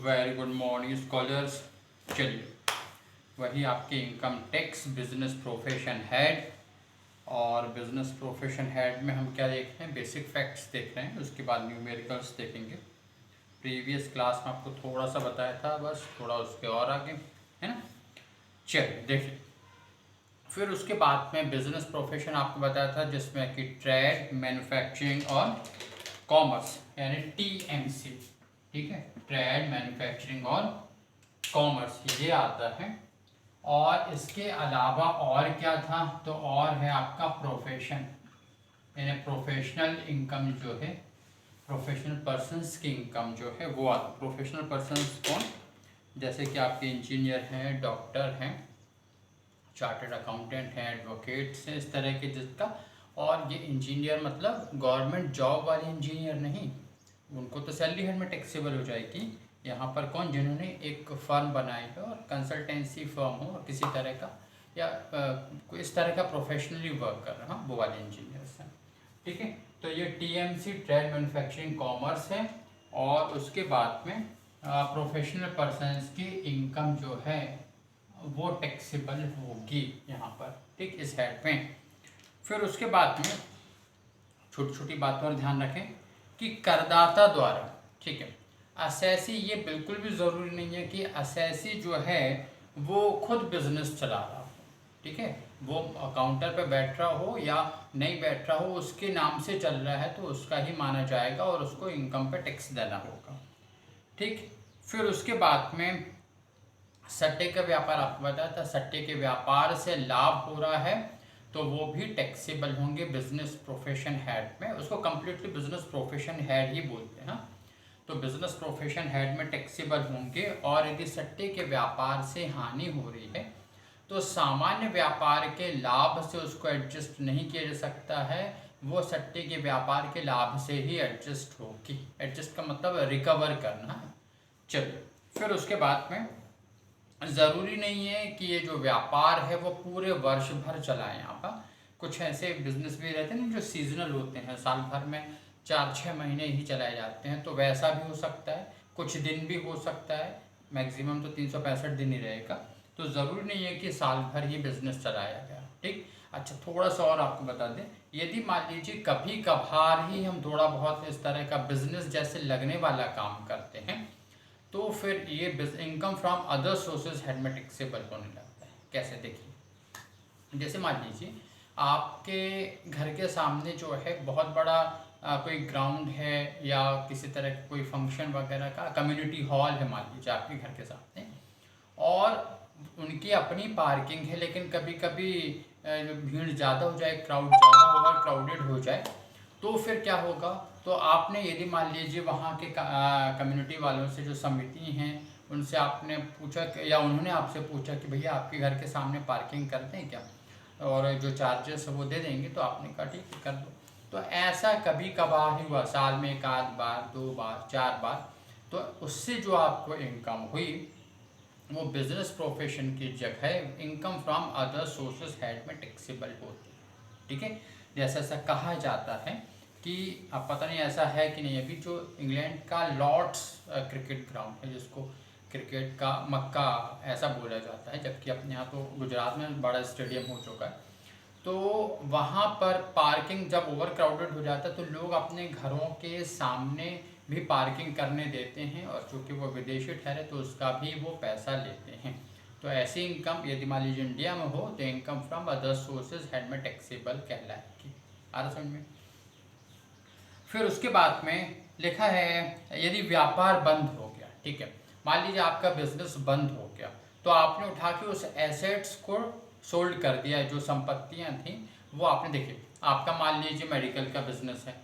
Very good morning scholars. चलिए, वही आपके income tax business profession head. और बिजनेस प्रोफेशन हेड में हम क्या देख रहे हैं, बेसिक फैक्ट्स देख रहे हैं, उसके बाद न्यूमेरिकल्स देखेंगे। प्रीवियस क्लास में आपको थोड़ा सा बताया था, बस थोड़ा उसके और आगे, है ना। चलिए देखिए, फिर उसके बाद में बिजनेस प्रोफेशन आपको बताया था जिसमें कि ट्रेड, मैन्युफैक्चरिंग और कॉमर्स यानी टीएमसी। ठीक है, ट्रेड, मैन्युफैक्चरिंग और कॉमर्स ये आता है। और इसके अलावा और क्या था, तो और है आपका प्रोफेशन यानी प्रोफेशनल इनकम जो है, प्रोफेशनल पर्सनस की इनकम जो है वो आता। प्रोफेशनल पर्सनस कौन, जैसे कि आपके इंजीनियर हैं, डॉक्टर हैं, चार्टर्ड अकाउंटेंट हैं, एडवोकेट्स हैं, इस तरह के जिसका। और ये इंजीनियर मतलब गवर्नमेंट जॉब वाले इंजीनियर नहीं, उनको तो सैलरी हेड में टैक्सेबल हो जाएगी। यहाँ पर कौन, जिन्होंने एक फर्म बनाई है और कंसल्टेंसी फर्म हो और किसी तरह का या कोई इस तरह का प्रोफेशनली वर्क कर रहा है, वो वाले इंजीनियर्स हैं। ठीक है, तो ये टीएमसी ट्रेड मैन्युफैक्चरिंग कॉमर्स है। और उसके बाद में प्रोफेशनल पर्सनस की इनकम जो है वो टैक्सेबल होगी यहाँ पर, ठीक, इस हेड में। फिर उसके बाद में छोटी छोटी बातों पर ध्यान रखें कि करदाता द्वारा, ठीक है, असेसी, ये बिल्कुल भी ज़रूरी नहीं है कि असेसी जो है वो खुद बिजनेस चला रहा हो। ठीक है, वो काउंटर पे बैठ रहा हो या नहीं बैठ रहा हो, उसके नाम से चल रहा है तो उसका ही माना जाएगा और उसको इनकम पे टैक्स देना होगा। ठीक, फिर उसके बाद में सट्टे का व्यापार आपको बताया था, सट्टे के व्यापार से लाभ हो रहा है तो वो भी टैक्सेबल होंगे बिजनेस प्रोफेशन हेड में। उसको कंप्लीटली बिजनेस प्रोफेशन हेड ही बोलते हैं ना। तो बिजनेस प्रोफेशन हेड में टैक्सेबल होंगे। और यदि सट्टे के व्यापार से हानि हो रही है तो सामान्य व्यापार के लाभ से उसको एडजस्ट नहीं किया जा सकता है, वो सट्टे के व्यापार के लाभ से ही एडजस्ट होगी। एडजस्ट का मतलब रिकवर करना। चलिए, फिर उसके बाद में ज़रूरी नहीं है कि ये जो व्यापार है वो पूरे वर्ष भर चला है। यहाँ पर कुछ ऐसे बिजनेस भी रहते हैं ना जो सीजनल होते हैं, साल भर में 4-6 महीने ही चलाए जाते हैं, तो वैसा भी हो सकता है, कुछ दिन भी हो सकता है, मैक्सिमम तो 365 दिन ही रहेगा। तो ज़रूरी नहीं है कि साल भर ही बिजनेस चलाया गया। ठीक, अच्छा, थोड़ा सा और आपको बता दें, यदि मान लीजिए कभी कभार ही हम थोड़ा बहुत इस तरह का बिजनेस जैसे लगने वाला काम करते हैं तो फिर ये income from other sources head में टैक्सेबल होने लगता है। कैसे, देखिए, जैसे मान लीजिए आपके घर के सामने जो है बहुत बड़ा कोई ग्राउंड है या किसी तरह का कोई फंक्शन वगैरह का कम्युनिटी हॉल है, मान लीजिए आपके घर के सामने, और उनकी अपनी पार्किंग है, लेकिन कभी कभी भीड़ ज़्यादा हो जाए, क्राउड ज़्यादा ओवर क्राउडेड हो जाए, तो फिर क्या होगा, तो आपने यदि मान लीजिए वहाँ के कम्युनिटी वालों से, जो समिति हैं, उनसे आपने पूछा या उन्होंने आपसे पूछा कि भैया आपके घर के सामने पार्किंग करते हैं क्या, और जो चार्जेस है वो दे देंगे, तो आपने कहा ठीक है कर दो। तो ऐसा कभी कभार ही हुआ, साल में 1 आध बार, 2 बार, 4 बार, तो उससे जो आपको इनकम हुई वो बिजनेस प्रोफेशन की जगह income from other sources head में टैक्सेबल होती है। ठीक है, जैसा ऐसा कहा जाता है कि अब पता नहीं ऐसा है कि नहीं, अभी जो इंग्लैंड का लॉर्ड्स क्रिकेट ग्राउंड है जिसको क्रिकेट का मक्का ऐसा बोला जाता है, जबकि अपने यहाँ तो गुजरात में बड़ा स्टेडियम हो चुका है, तो वहाँ पर पार्किंग जब ओवर क्राउडेड हो जाता है तो लोग अपने घरों के सामने भी पार्किंग करने देते हैं, और चूँकि वो विदेशी ठहरे तो उसका भी वो पैसा लेते हैं। तो ऐसी इनकम यदि मान लीजिए इंडिया में हो तो income from other sources head में टैक्सेबल कहलाएगी। आ रहा समझ में। फिर उसके बाद में लिखा है यदि व्यापार बंद हो गया, ठीक है, मान लीजिए आपका बिजनेस बंद हो गया, तो आपने उठा के उस एसेट्स को सोल्ड कर दिया, जो संपत्तियां थी वो आपने, देखिए आपका मान लीजिए मेडिकल का बिजनेस है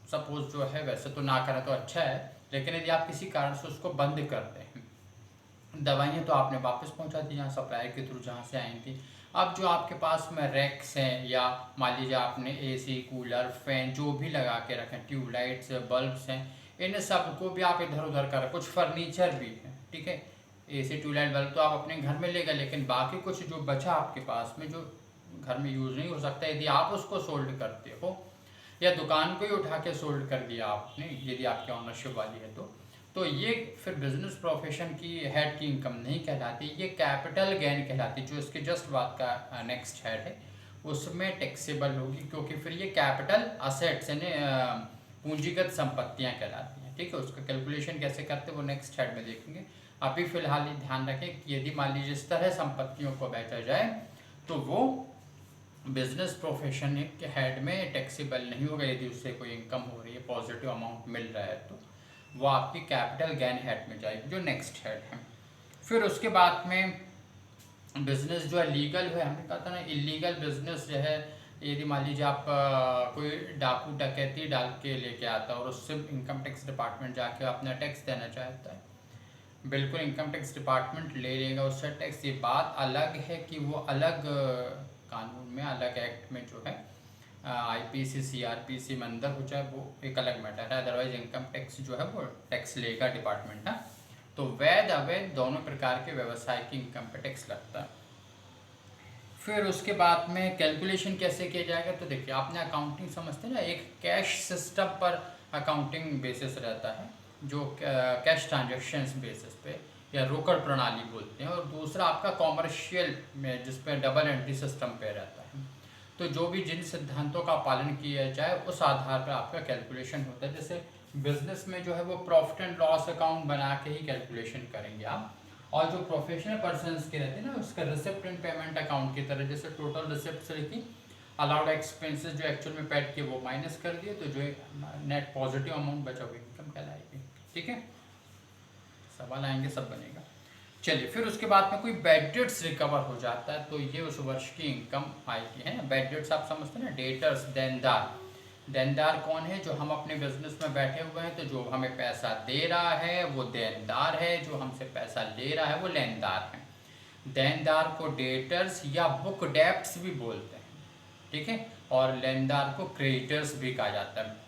सपोज जो है, वैसे तो ना करें तो अच्छा है, लेकिन यदि आप किसी कारण से उसको बंद करते हैं, दवाइयाँ तो आपने वापस पहुंचा दी यहाँ सप्लायर के थ्रू जहाँ से आई थी, अब जो आपके पास में रैक्स हैं या मान लीजिए आपने एसी, कूलर, फैन जो भी लगा के रखें, ट्यूबलाइट्स, बल्ब्स हैं, इन सबको भी आप इधर उधर करें, कुछ फर्नीचर भी है, ठीक है, एसी, ट्यूबलाइट, बल्ब तो आप अपने घर में ले गए, लेकिन बाकी कुछ जो बचा आपके पास में जो घर में यूज़ नहीं हो सकता, यदि आप उसको सोल्ड करते हो या दुकान को ही उठा के सोल्ड कर दिया आपने, यदि आपकी ऑनरशिप वाली है तो ये फिर बिजनेस प्रोफेशन की हेड की इनकम नहीं कहलाती, ये कैपिटल गेन कहलाती, जो इसके जस्ट बाद का नेक्स्ट हेड है उसमें टैक्सेबल होगी, क्योंकि फिर ये कैपिटल असेट्स यानी पूंजीगत संपत्तियां कहलाती हैं। ठीक है, उसका कैलकुलेशन कैसे करते हैं वो नेक्स्ट हेड में देखेंगे। अभी फिलहाल ये ध्यान रखें कि यदि मान लीजिए इस तरह संपत्तियों को बेचा जाए तो वो बिजनेस प्रोफेशन के हेड में टैक्सेबल नहीं होगा। यदि उससे कोई इनकम हो रही है, पॉजिटिव अमाउंट मिल रहा है, तो वो आपकी कैपिटल गेन हेड में जाएगी, जो नेक्स्ट हेड है। फिर उसके बाद में बिजनेस जो है लीगल है, हमने कहा था ना इलीगल बिजनेस जो है, यदि मान लीजिए आप कोई डाकू डकैती डाल के लेके आता है और उससे इनकम टैक्स डिपार्टमेंट जाके अपना टैक्स देना चाहता है, बिल्कुल इनकम टैक्स डिपार्टमेंट ले लेगा उससे टैक्स। ये बात अलग है कि वो अलग कानून में, अलग एक्ट में जो है आईपीसी सीआरपीसी में अंदर हो जाए, वो एक अलग मैटर है। अदरवाइज इनकम टैक्स जो है वो टैक्स लेगा डिपार्टमेंट है। तो वैध अवैध दोनों प्रकार के व्यवसाय की इनकम पे टैक्स लगता है। फिर उसके बाद में कैलकुलेशन कैसे किया जाएगा, तो देखिए आपने अकाउंटिंग समझते हैं ना, एक कैश सिस्टम पर अकाउंटिंग बेसिस रहता है, जो कैश ट्रांजेक्शन्स बेसिस पे या रोकड़ प्रणाली बोलते हैं, और दूसरा आपका कॉमर्शियल में जिस पे डबल एंट्री सिस्टम पे रहता है। तो जो भी जिन सिद्धांतों का पालन किया जाए उस आधार पर आपका कैलकुलेशन होता है। जैसे बिजनेस में जो है वो प्रॉफिट एंड लॉस अकाउंट बना के ही कैलकुलेशन करेंगे आप, और जो प्रोफेशनल पर्सनस के रहते हैं ना उसका रिसिप्ट एंड पेमेंट अकाउंट की तरह, जैसे टोटल रिसिप्ट से लिखी, अलाउड एक्सपेंसेस जो एक्चुअल में पेड किए वो माइनस कर दिए, तो जो नेट पॉजिटिव अमाउंट बचा हुआ इनकम कहलाएगी। ठीक है, सवाल आएंगे सब बनेगा। चलिए, फिर उसके बाद में कोई बैड डेट्स रिकवर हो जाता है तो ये उस वर्ष की इनकम आएगी, है ना। बैड डेट्स आप समझते हैं ना, डेटर्स देनदार। देनदार कौन है, जो हम अपने बिजनेस में बैठे हुए हैं, तो जो हमें पैसा दे रहा है वो देनदार है, जो हमसे पैसा ले रहा है वो लेनदार है। देनदार को डेटर्स या बुक डेप्ट्स भी बोलते हैं, ठीक है, और लेनदार को क्रेडिटर्स भी कहा जाता है।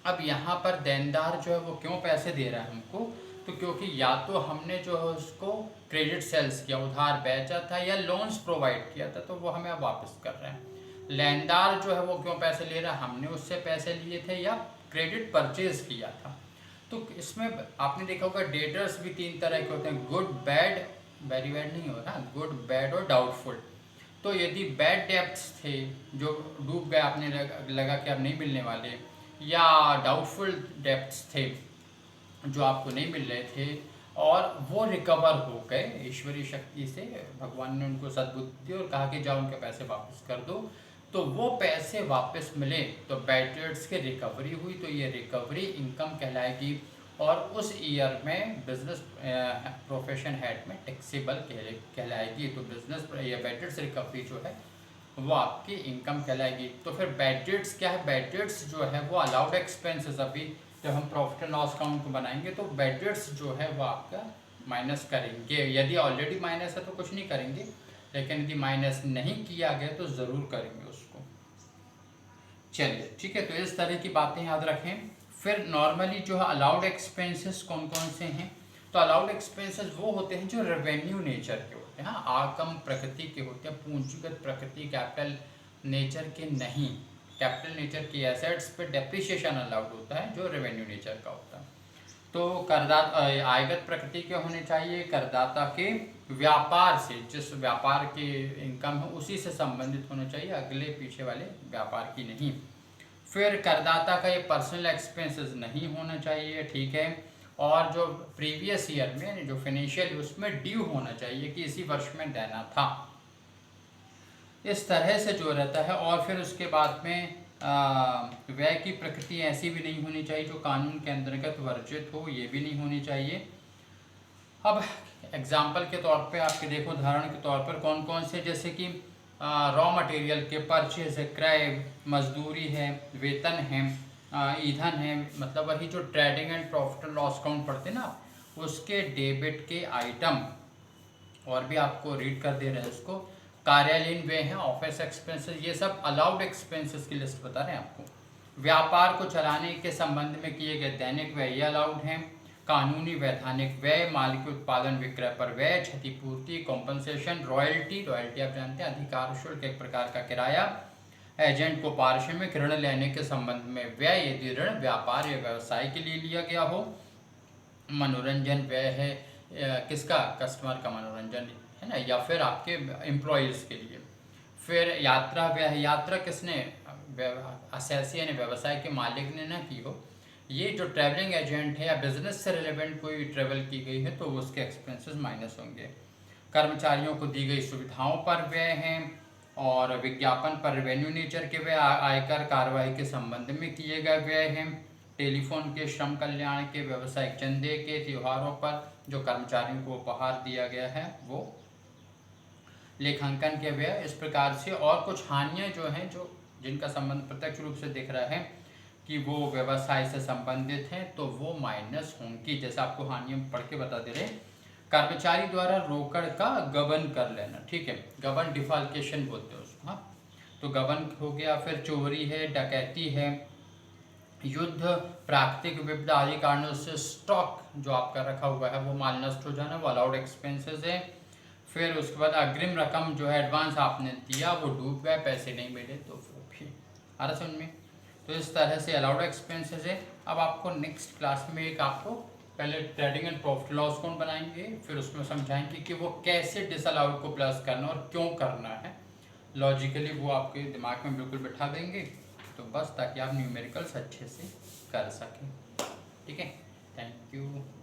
अब यहाँ पर देनदार जो है वो क्यों पैसे दे रहा है हमको, तो क्योंकि या तो हमने जो है उसको क्रेडिट सेल्स किया, उधार बेचा था, या लोन्स प्रोवाइड किया था, तो वो हमें अब वापस कर रहे हैं। लेनदार जो है वो क्यों पैसे ले रहा है, हमने उससे पैसे लिए थे या क्रेडिट परचेज किया था। तो इसमें आपने देखा होगा डेटर्स भी तीन तरह के होते हैं, गुड बैड, वेरी बैड नहीं होता, गुड बैड और डाउटफुल। तो यदि बैड डेब्ट्स थे जो डूब गए, आपने लगा कि अब नहीं मिलने वाले, या डाउटफुल डेब्ट्स थे जो आपको नहीं मिल रहे थे और वो रिकवर हो गए ईश्वरीय शक्ति से, भगवान ने उनको सद्बुद्धि दी और कहा कि जाओ उनके पैसे वापस कर दो, तो वो पैसे वापस मिले तो बैड डेट्स की रिकवरी हुई, तो ये रिकवरी इनकम कहलाएगी, और उस ईयर में बिजनेस प्रोफेशन हेड में टैक्सेबल कहलाएगी। तो बिजनेस या बैड डेट्स रिकवरी जो है वो आपकी इनकम कहलाएगी। तो फिर बैड डेट्स क्या है, बैड डेट्स जो है वो अलाउड एक्सपेंसेस, अभी जब हम प्रॉफिट एंड लॉस अकाउंट को बनाएंगे तो बैड डेट्स जो है वो आपका माइनस करेंगे। यदि ऑलरेडी माइनस है तो कुछ नहीं करेंगे, लेकिन यदि माइनस नहीं किया गया तो ज़रूर करेंगे उसको। चलिए ठीक है, तो इस तरह की बातें याद रखें। फिर नॉर्मली जो है अलाउड एक्सपेंसेस कौन कौन से हैं, तो अलाउड एक्सपेंसेस वो होते हैं जो रेवेन्यू नेचर के होते हैं, हाँ, आगम प्रकृति के होते हैं, पूंजीगत प्रकृति, कैपिटल नेचर के नहीं। कैपिटल नेचर की एसेट्स पे डेप्रिसिएशन अलाउड होता है जो रेवेन्यू नेचर का होता है। तो करदाता आयगत प्रकृति के होने चाहिए, करदाता के व्यापार से, जिस व्यापार की इनकम है उसी से संबंधित होना चाहिए, अगले पीछे वाले व्यापार की नहीं। फिर करदाता का ये पर्सनल एक्सपेंसेस नहीं होना चाहिए, ठीक है, और जो प्रीवियस ईयर में जो फाइनेंशियल उसमें ड्यू होना चाहिए कि इसी वर्ष में देना था, इस तरह से जो रहता है। और फिर उसके बाद में व्यय की प्रकृति ऐसी भी नहीं होनी चाहिए जो कानून के अंतर्गत वर्जित हो, ये भी नहीं होनी चाहिए। अब एग्जाम्पल के तौर पे आपके देखो, उदाहरण के तौर पर कौन कौन से, जैसे कि रॉ मटेरियल के परचेज है, क्रय, मजदूरी है, वेतन है, ईंधन है, मतलब वही जो trading and profit and loss account पढ़ते ना, उसके डेबिट के आइटम, और भी आपको रीड कर दे रहे हैं उसको, कार्यालयीन व्यय हैं, ऑफिस एक्सपेंसेस, ये सब अलाउड एक्सपेंसेस की लिस्ट बता रहे हैं आपको। व्यापार को चलाने के संबंध में किए गए दैनिक व्यय ये अलाउड हैं। कानूनी वैधानिक व्यय, माल के उत्पादन विक्रय पर व्यय, क्षतिपूर्ति, कॉम्पनसेशन, रॉयल्टी, रॉयल्टी आप जानते हैं अधिकार शुल्क एक प्रकार का किराया, एजेंट को पारिश्रमिक, ऋण लेने के संबंध में व्यय यदि ऋण व्यापार या व्यवसाय के लिए लिया गया हो, मनोरंजन व्यय है किसका, कस्टमर का मनोरंजन है ना, या फिर आपके एम्प्लॉयज़ के लिए। फिर यात्रा व्यय है, यात्रा किसने, असेसी यानी व्यवसाय के मालिक ने ना की हो, ये जो ट्रैवलिंग एजेंट है या बिजनेस से रिलेवेंट कोई ट्रैवल की गई है तो उसके एक्सपेंसेस माइनस होंगे। कर्मचारियों को दी गई सुविधाओं पर व्यय हैं, और विज्ञापन पर रेवेन्यू नेचर के व्यय, आयकर कार्रवाई के संबंध में किए गए व्यय हैं। टेलीफोन के, श्रम कल्याण के, व्यवसायिक चंदे के, त्योहारों पर जो कर्मचारियों को उपहार दिया गया है वो लेखांकन के व्यय। इस प्रकार से और कुछ हानियां जो हैं, जो जिनका संबंध प्रत्यक्ष रूप से दिख रहा है कि वो व्यवसाय से संबंधित हैं, तो वो माइनस होंगी। जैसे आपको हानियां पढ़ के बता दे रहे हैं, कर्मचारी द्वारा रोकड़ का गबन कर लेना, ठीक है, गबन डिफाल्केशन बोलते हैं उसको, हाँ, तो गबन हो गया। फिर चोरी है, डकैती है, युद्ध, प्राकृतिक विपदा आदि कारणों से स्टॉक जो आपका रखा हुआ है वो माल नष्ट हो जाना, वो अलाउड एक्सपेंसेस है। फिर उसके बाद अग्रिम रकम जो है एडवांस आपने दिया वो डूब गए, पैसे नहीं मिले, तो फिर आ रहा समझ में। तो इस तरह से अलाउड एक्सपेंसेस है। अब आपको नेक्स्ट क्लास में एक आपको पहले trading and profit loss account बनाएंगे, फिर उसमें समझाएंगे कि वो कैसे डिसअलाउड को प्लस करना और क्यों करना है, लॉजिकली वो आपके दिमाग में बिल्कुल बिठा देंगे। तो बस ताकि आप न्यूमेरिकल्स अच्छे से कर सकें, ठीक है। Thank you.